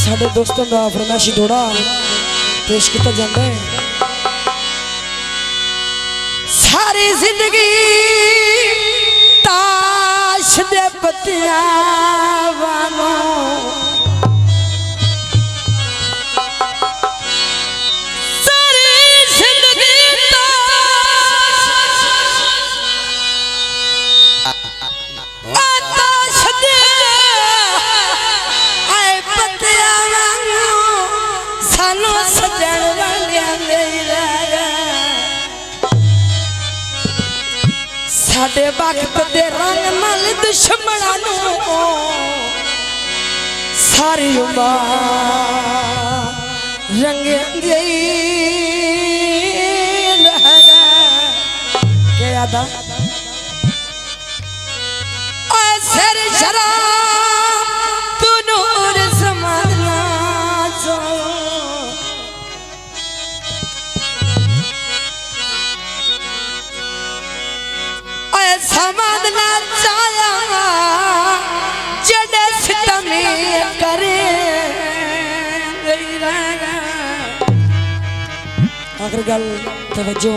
साढ़े दोस्तों का फरमाइशी जोड़ा पेश किया जाता है। सारी जिंदगी ताश दे पत्तियां वालों साडे वक्त दे रंग नाल दुश्मनां नूं सारी उम्र रंगे रह के आदा सिर शराब तू नूर समझना जो समाधना चाया जड़े सितमी करे आखिर गल तवज्जो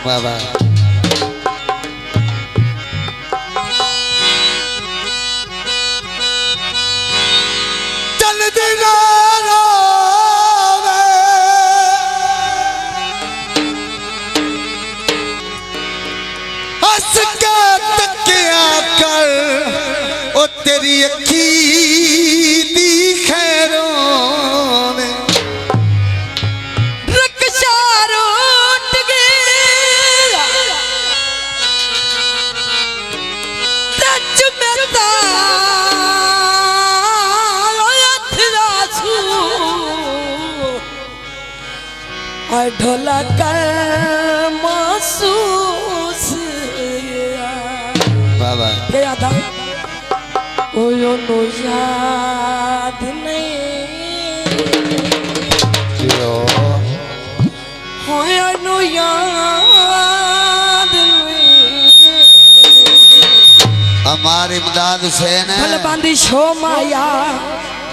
बाबा तेरी अखी दी खैरों में रक्षा रूट गया टच में ढोला कर महसूस बाबा क्या था ओ यो नो याद नहीं हो यो नो याद नहीं हमारे इमदाद हुसैन फल बांधी शो माया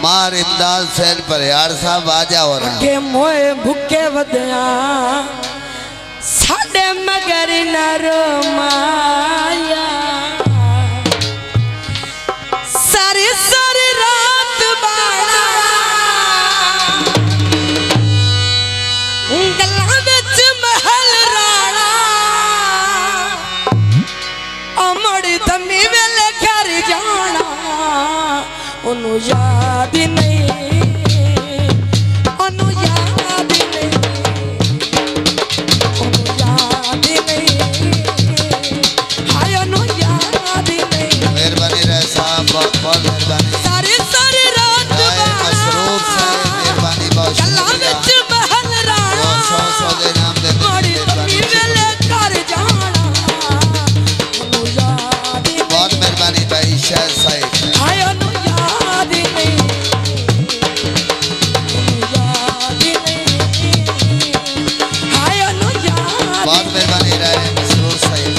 मार इमदाद हुसैन पर यार साहब आ जाओ ना के मोए भुके वदया साडे मगर न रोमाया सारी सारी रात बाड़ा गल्लां विच महल राणा अमड़ी तमी वेले घर जाना ओनू याद नहीं ओनू याद नहीं ओनू याद नहीं हाय ओनू याद नहीं मेहरबानी रहे साहब बहुत बहुत मेहरबानी सारी सारी रात मसरूफ से मेहरबानी बहुत गल्लां विच महल राणा सौ दे नाम दे मोड़ी तमी वेले घर जाना ओनू याद बहुत मेहरबानी भाई शाह साहिब हाय ओनू याद नहीं ओनू याद नहीं हाय ओनू याद बहुत मेहरबानी रहे मसरूफ साहिब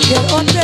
ਫਿਰ ਉਹਨੇ